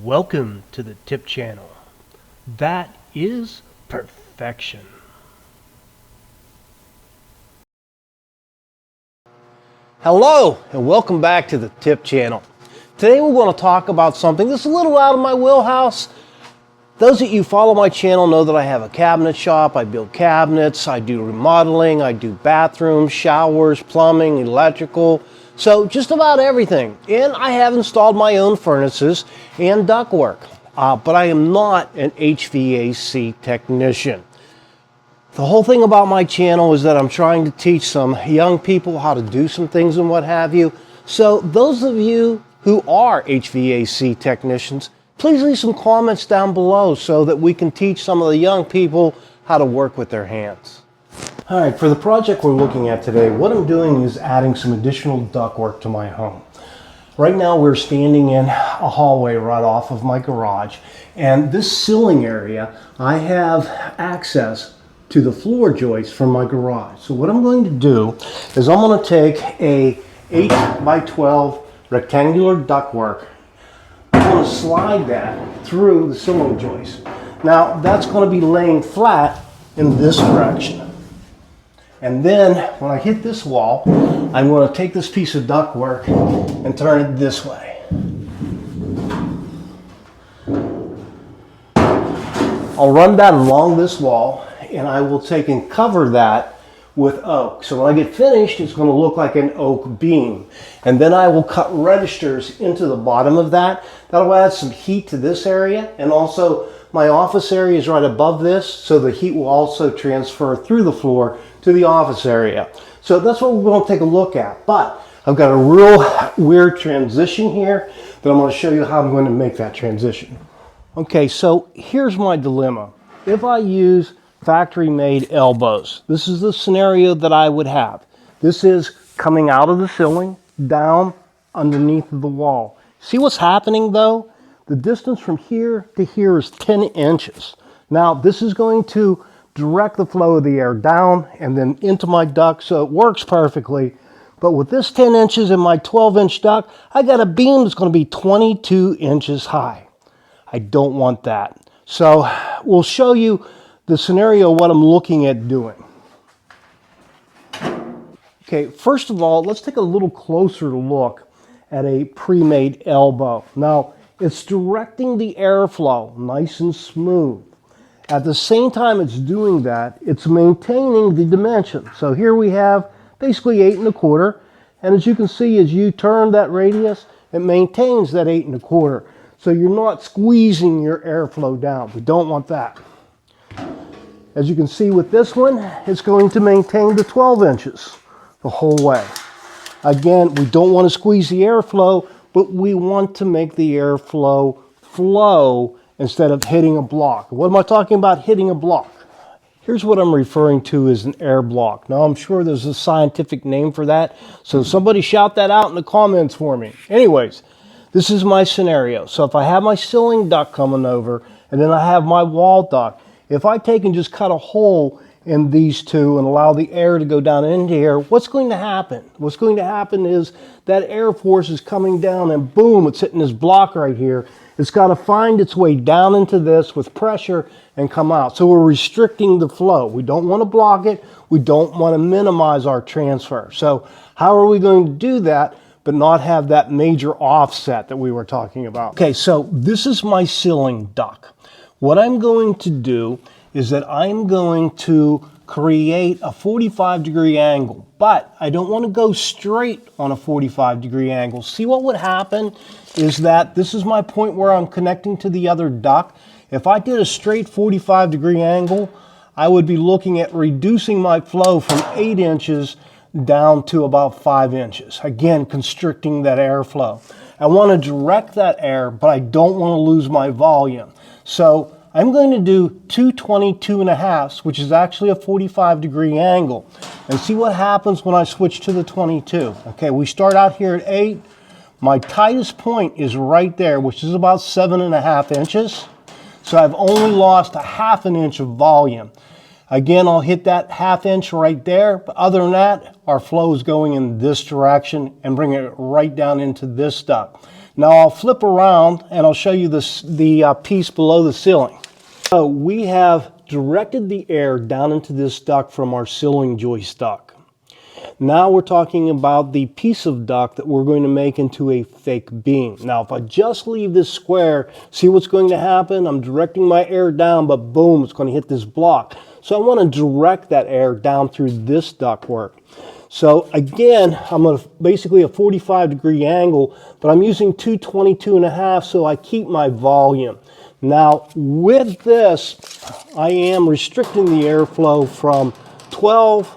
Welcome to the tip channel. That is perfection. Hello and welcome back to the tip channel. Today we're going to talk about something that's a little out of my wheelhouse. Those of you who follow my channel know that I have a cabinet shop. I build cabinets, I do remodeling, I do bathrooms, showers, plumbing, electrical, so just about everything. And I have installed my own furnaces and ductwork, but I am not an HVAC technician. The whole thing about my channel is that I'm trying to teach some young people how to do some things and what have you. So those of you who are HVAC technicians, please leave some comments down below so that we can teach some of the young people how to work with their hands. All right, for the project we're looking at today, what I'm doing is adding some additional ductwork to my home. Right now we're standing in a hallway right off of my garage, and this ceiling area, I have access to the floor joists from my garage. So what I'm going to do is I'm going to take a 8 by 12 rectangular ductwork. I'm going to slide that through the ceiling joist. Now that's going to be laying flat in this direction. And then when I hit this wall, I'm going to take this piece of ductwork and turn it this way. I'll run that along this wall, and I will take and cover that with oak. So when I get finished, it's going to look like an oak beam. And then I will cut registers into the bottom of that. That'll add some heat to this area, and also my office area is right above this, so the heat will also transfer through the floor to the office area. So that's what we're going to take a look at. But I've got a real weird transition here that I'm going to show you how I'm going to make that transition. Okay, so here's my dilemma. If I use factory-made elbows, this is the scenario that I would have. This is coming out of the ceiling, down underneath the wall. See what's happening though? The distance from here to here is 10 inches. Now this is going to direct the flow of the air down and then into my duct, so it works perfectly. But with this 10 inches in my 12-inch duct, I got a beam that's going to be 22 inches high. I don't want that. So we'll show you the scenario, what I'm looking at doing. Okay, first of all, let's take a little closer look at a pre-made elbow. Now, it's directing the airflow nice and smooth. At the same time it's doing that, it's maintaining the dimension. So here we have basically 8 1/4, and as you can see, as you turn that radius, it maintains that 8 1/4. So you're not squeezing your airflow down. We don't want that. As you can see with this one, it's going to maintain the 12 inches the whole way. Again, we don't want to squeeze the airflow, but we want to make the airflow flow instead of hitting a block. What am I talking about, hitting a block? Here's what I'm referring to as an air block. Now, I'm sure there's a scientific name for that, so somebody shout that out in the comments for me. Anyways, this is my scenario. So if I have my ceiling duct coming over, and then I have my wall duct, if I take and just cut a hole in these two and allow the air to go down into here, what's going to happen? What's going to happen is that air force is coming down and boom, it's hitting this block right here. It's got to find its way down into this with pressure and come out. So we're restricting the flow. We don't want to block it. We don't want to minimize our transfer. So how are we going to do that but not have that major offset that we were talking about? Okay, so this is my ceiling duct. What I'm going to do is that I'm going to create a 45-degree angle, but I don't want to go straight on a 45-degree angle. See, what would happen is that this is my point where I'm connecting to the other duct. If I did a straight 45-degree angle, I would be looking at reducing my flow from 8 inches down to about 5 inches. Again, constricting that airflow. I want to direct that air, but I don't want to lose my volume. So I'm going to do 2 22.5s, which is actually a 45-degree angle. And see what happens when I switch to the 22. Okay, we start out here at 8. My tightest point is right there, which is about 7.5 inches. So I've only lost a 1/2 inch of volume. Again, I'll hit that 1/2 inch right there. But other than that, our flow is going in this direction and bringing it right down into this duct. Now I'll flip around and I'll show you the piece below the ceiling. So we have directed the air down into this duct from our ceiling joist duct. Now we're talking about the piece of duct that we're going to make into a fake beam. Now if I just leave this square, see what's going to happen? I'm directing my air down, but boom, it's going to hit this block. So I want to direct that air down through this ductwork. So again, I'm at basically a 45-degree angle, but I'm using 222.5 so I keep my volume. Now with this, I am restricting the airflow from 12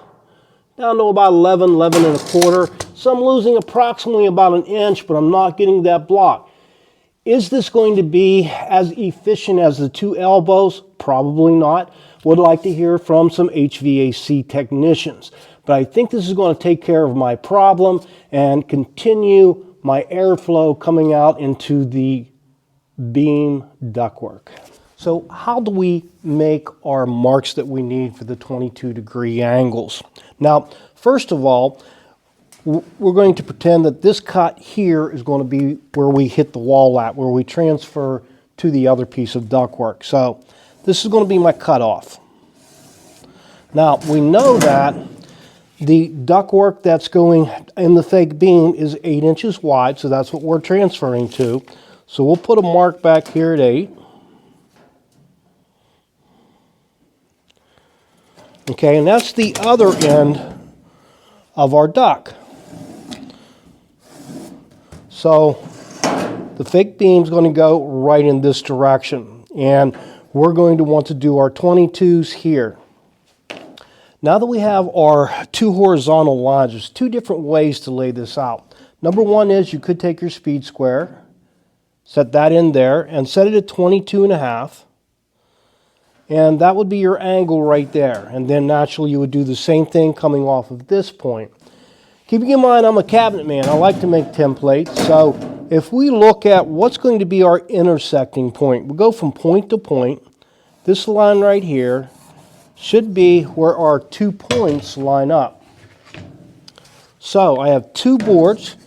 down to about 11 and a quarter. So I'm losing approximately about an inch, but I'm not getting that block. Is this going to be as efficient as the two elbows? Probably not. Would like to hear from some HVAC technicians. But I think this is going to take care of my problem and continue my airflow coming out into the beam ductwork. So how do we make our marks that we need for the 22-degree angles? Now, first of all, we're going to pretend that this cut here is going to be where we hit the wall at, where we transfer to the other piece of ductwork. So this is going to be my cutoff. Now, we know that the ductwork that's going in the fake beam is 8 inches wide, so that's what we're transferring to. So we'll put a mark back here at 8. Okay, and that's the other end of our duct. So the fake beam is going to go right in this direction, and we're going to want to do our 22s here. Now that we have our two horizontal lines, there's two different ways to lay this out. Number one is you could take your speed square, set that in there, and set it at 22.5. And that would be your angle right there. And then naturally you would do the same thing coming off of this point. Keeping in mind I'm a cabinet man, I like to make templates. So if we look at what's going to be our intersecting point, we'll go from point to point. This line right here should be where our 2 points line up. So I have 2 boards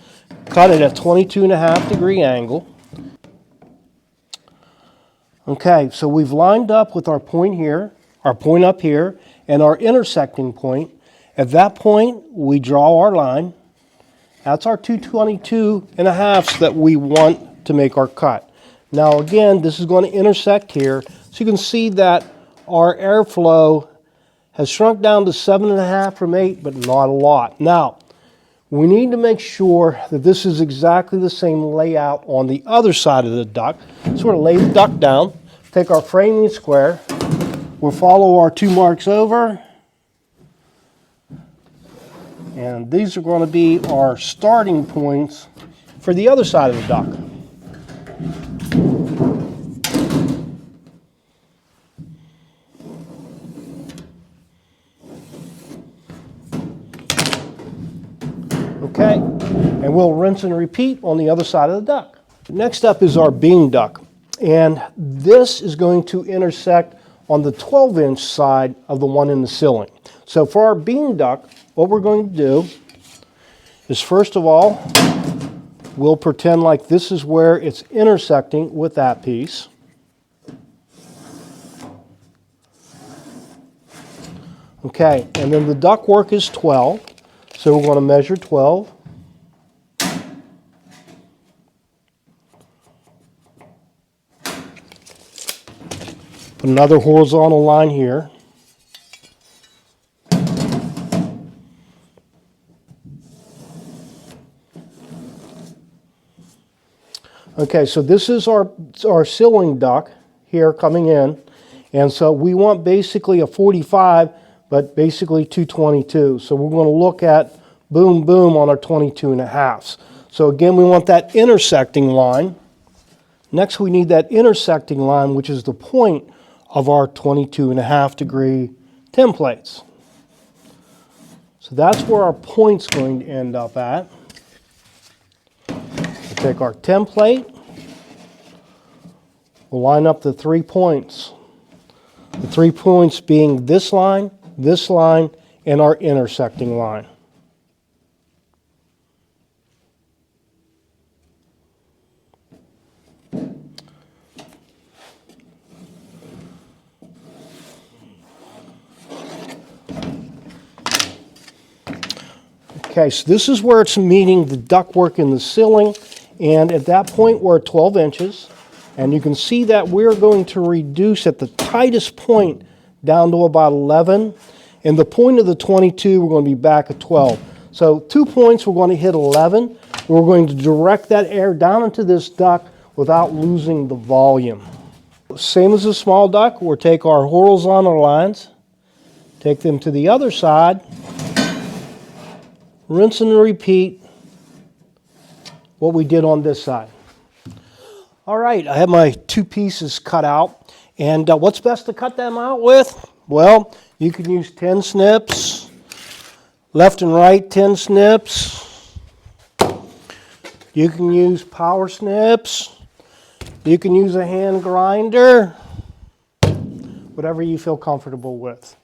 cut at a 22.5-degree angle. Okay, so we've lined up with our point here, our point up here, and our intersecting point. At that point, we draw our line. That's our 222.5 that we want to make our cut. Now again, this is going to intersect here, so you can see that our airflow has shrunk down to 7.5 from 8, but not a lot. Now, we need to make sure that this is exactly the same layout on the other side of the duct. So we're going to lay the duct down, take our framing square, we'll follow our 2 marks over, and these are going to be our starting points for the other side of the duct. Okay, and we'll rinse and repeat on the other side of the duct. Next up is our beam duct, and this is going to intersect on the 12-inch side of the one in the ceiling. So for our beam duct, what we're going to do is, first of all, we'll pretend like this is where it's intersecting with that piece. Okay, and then the ductwork is 12. So we're going to measure 12. Put another horizontal line here. Okay, so this is our ceiling duct here coming in. And so we want basically a 45, but basically 222. So we're going to look at boom, boom on our 22.5. So again, we want that intersecting line. Next, we need that intersecting line, which is the point of our 22.5-degree templates. So that's where our point's going to end up at. We'll take our template. We'll line up the 3 points. The 3 points being this line, and our intersecting line. Okay, so this is where it's meeting the ductwork in the ceiling, and at that point we're at 12 inches, and you can see that we're going to reduce at the tightest point down to about 11, and the point of the 22 we're going to be back at 12. So 2 points we're going to hit 11. We're going to direct that air down into this duct without losing the volume. Same as a small duct, we'll take our horizontal lines, take them to the other side, rinse and repeat what we did on this side. All right, I have my 2 pieces cut out, and what's best to cut them out with? Well, you can use 10 snips, left and right 10 snips. You can use power snips. You can use a hand grinder, whatever you feel comfortable with.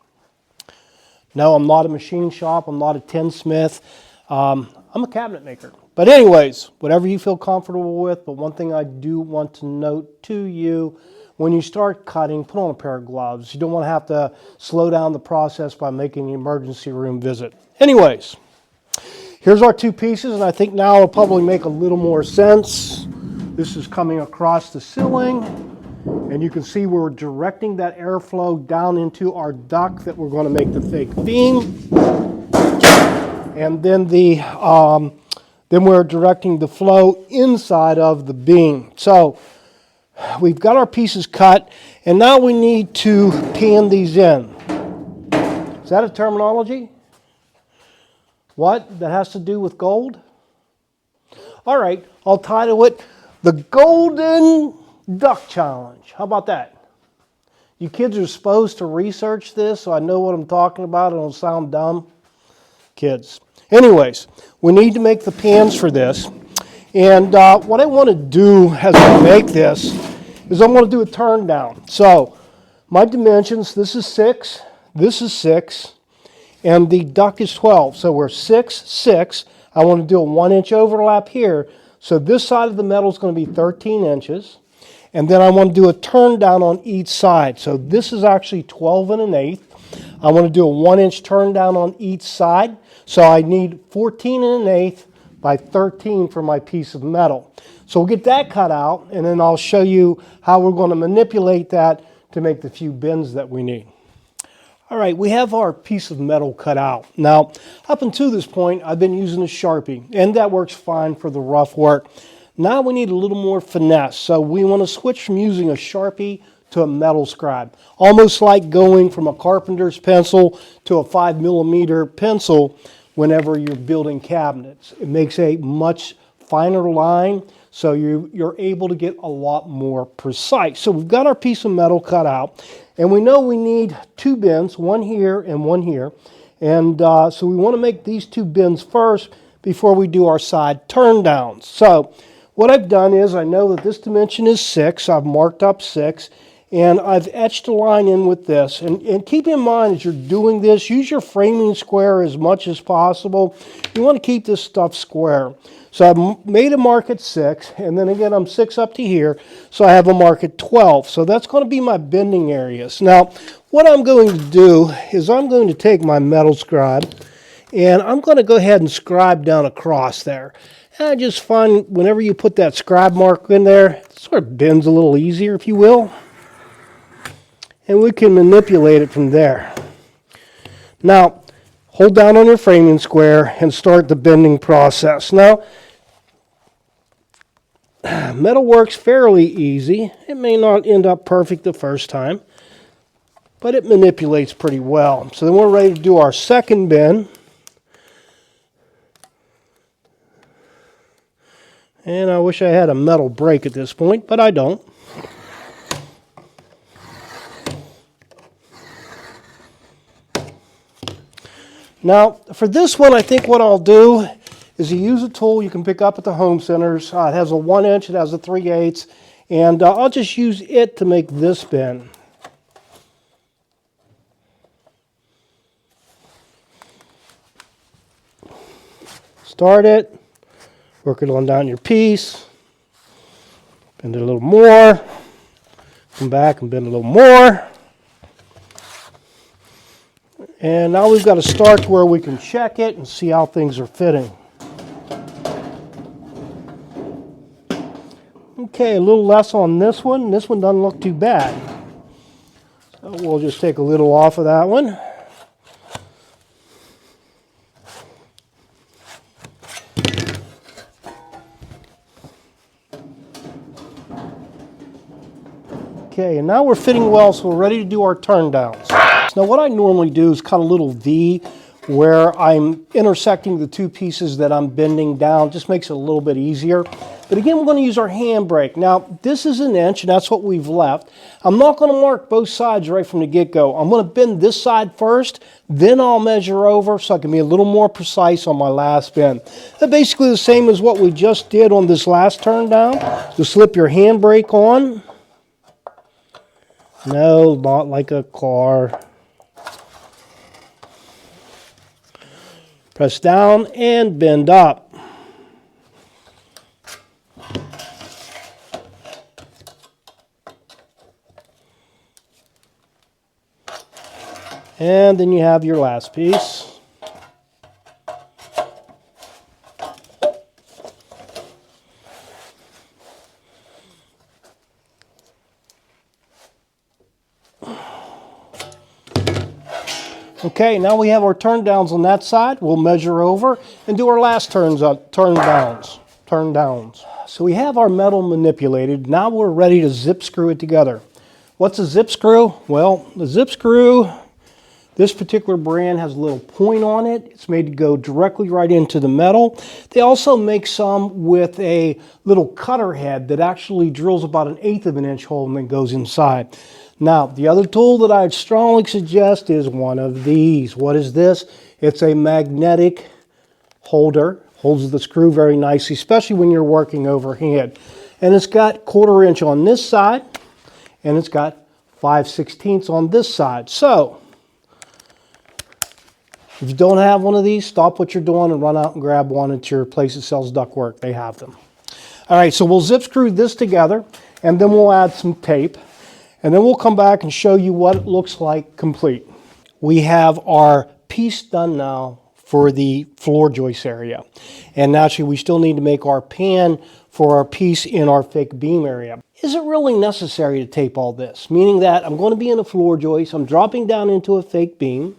No, I'm not a machine shop. I'm not a tinsmith. I'm a cabinet maker. But anyways, whatever you feel comfortable with. But one thing I do want to note to you, when you start cutting, put on a pair of gloves. You don't want to have to slow down the process by making an emergency room visit. Anyways, here's our 2 pieces, and I think now it'll probably make a little more sense. This is coming across the ceiling, and you can see we're directing that airflow down into our duct that we're going to make the fake beam. And then then we're directing the flow inside of the beam. So we've got our pieces cut, and now we need to pan these in. Is that a terminology? What? That has to do with gold? All right, I'll title it The Golden Duct Challenge. How about that? You kids are supposed to research this so I know what I'm talking about and it'll sound dumb. Kids. Anyways, we need to make the pans for this. And what I want to do as I make this is I'm going to do a turn down. So my dimensions, this is 6, this is 6, and the duct is 12. So we're 6, 6. I want to do a 1-inch overlap here. So this side of the metal is going to be 13 inches. And then I want to do a turn down on each side. So this is actually 12 1/8. I want to do a 1-inch turn down on each side. So I need 14 1/8 by 13 for my piece of metal. So we'll get that cut out, and then I'll show you how we're going to manipulate that to make the few bends that we need. All right, we have our piece of metal cut out. Now, up until this point, I've been using a Sharpie, and that works fine for the rough work. Now we need a little more finesse, so we want to switch from using a Sharpie to a metal scribe. Almost like going from a carpenter's pencil to a 5mm pencil whenever you're building cabinets. It makes a much finer line, so you're able to get a lot more precise. So we've got our piece of metal cut out, and we know we need 2 bends, one here and one here. And so we want to make these 2 bends first before we do our side turn downs. So what I've done is I know that this dimension is 6. I've marked up 6. And I've etched a line in with this. And keep in mind as you're doing this, use your framing square as much as possible. You want to keep this stuff square. So I've made a mark at 6, and then again I'm 6 up to here, so I have a mark at 12. So that's going to be my bending areas. Now, what I'm going to do is I'm going to take my metal scribe, and I'm going to go ahead and scribe down across there. And I just find whenever you put that scribe mark in there, it sort of bends a little easier, if you will. And we can manipulate it from there. Now, hold down on your framing square and start the bending process. Now, metal works fairly easy. It may not end up perfect the first time, but it manipulates pretty well. So then we're ready to do our second bend. And I wish I had a metal brake at this point, but I don't. Now, for this one, I think what I'll do is you use a tool you can pick up at the home centers. It has a 1-inch, it has a 3/8, and I'll just use it to make this bend. Start it, work it on down your piece, bend it a little more, come back and bend a little more. And now we've got to start where we can check it and see how things are fitting. Okay, a little less on this one. This one doesn't look too bad. So we'll just take a little off of that one. Okay, and now we're fitting well, so we're ready to do our turn downs. Now what I normally do is cut a little V where I'm intersecting the two pieces that I'm bending down. Just makes it a little bit easier. But again, we're going to use our handbrake. Now, this is 1 inch, and that's what we've left. I'm not going to mark both sides right from the get-go. I'm going to bend this side first, then I'll measure over so I can be a little more precise on my last bend. That's basically the same as what we just did on this last turn down. Just slip your handbrake on. No, not like a car. Press down and bend up. And then you have your last piece. Okay, now we have our turn downs on that side. We'll measure over and do our last turn downs. So we have our metal manipulated. Now we're ready to zip screw it together. What's a zip screw? Well, the zip screw, this particular brand has a little point on it. It's made to go directly right into the metal. They also make some with a little cutter head that actually drills about 1/8 of an inch hole and then goes inside. Now, the other tool that I'd strongly suggest is one of these. What is this? It's a magnetic holder. Holds the screw very nicely, especially when you're working overhand. And it's got 1/4 inch on this side, and it's got 5/16 on this side. So, if you don't have one of these, stop what you're doing and run out and grab one at your place that sells ductwork. They have them. All right, so we'll zip screw this together, and then we'll add some tape. And then we'll come back and show you what it looks like complete. We have our piece done now for the floor joist area. And naturally, we still need to make our pan for our piece in our fake beam area. Is it really necessary to tape all this? Meaning that I'm going to be in a floor joist, I'm dropping down into a fake beam,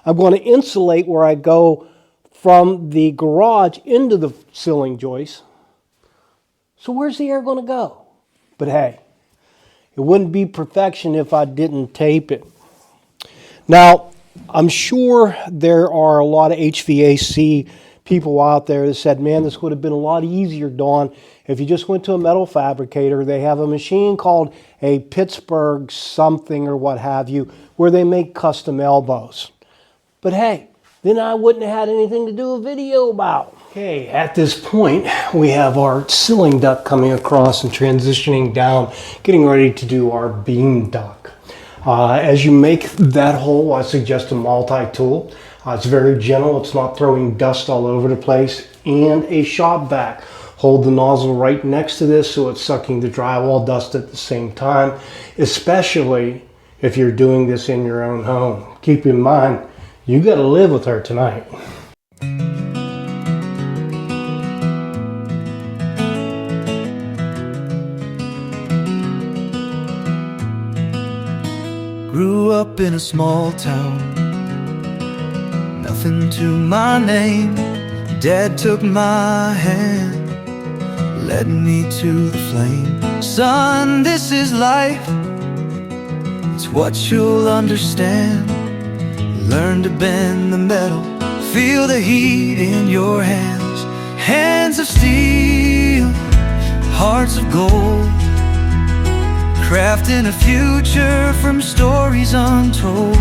I'm going to insulate where I go from the garage into the ceiling joist. So where's the air going to go? But hey, it wouldn't be perfection if I didn't tape it. Now, I'm sure there are a lot of HVAC people out there that said, man, this would have been a lot easier, Dawn, if you just went to a metal fabricator. They have a machine called a Pittsburgh something or what have you, where they make custom elbows. But hey, then I wouldn't have had anything to do a video about. Okay, at this point, we have our ceiling duct coming across and transitioning down, getting ready to do our beam duct. As you make that hole, I suggest a multi-tool. It's very gentle, it's not throwing dust all over the place, and a shop vac. Hold the nozzle right next to this so it's sucking the drywall dust at the same time, especially if you're doing this in your own home. Keep in mind, you got to live with her tonight. Grew up in a small town, nothing to my name. Dad took my hand, led me to the flame. Son, this is life, it's what you'll understand. Learn to bend the metal, feel the heat in your hands. Hands of steel, hearts of gold, crafting a future from stories untold.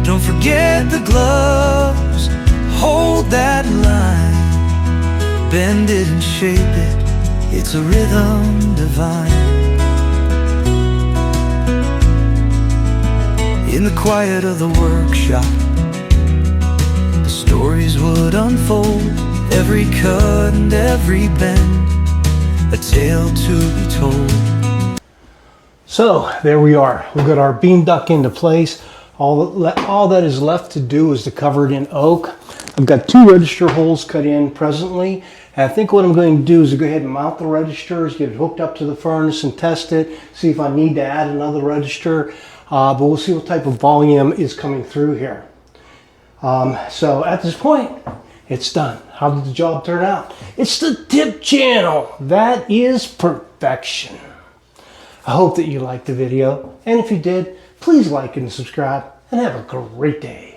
Don't forget the gloves, hold that line, bend it and shape it, it's a rhythm divine. In the quiet of the workshop, the stories would unfold, every cut and every bend, a tale to be told. So there we are. We've got our beam duct into place. All that is left to do is to cover it in oak. I've got 2 register holes cut in presently. And I think what I'm going to do is to go ahead and mount the registers, get it hooked up to the furnace and test it, see if I need to add another register. But we'll see what type of volume is coming through here. So at this point, it's done. How did the job turn out? It's the tip channel. That is perfection. I hope that you liked the video. And if you did, please like and subscribe and have a great day.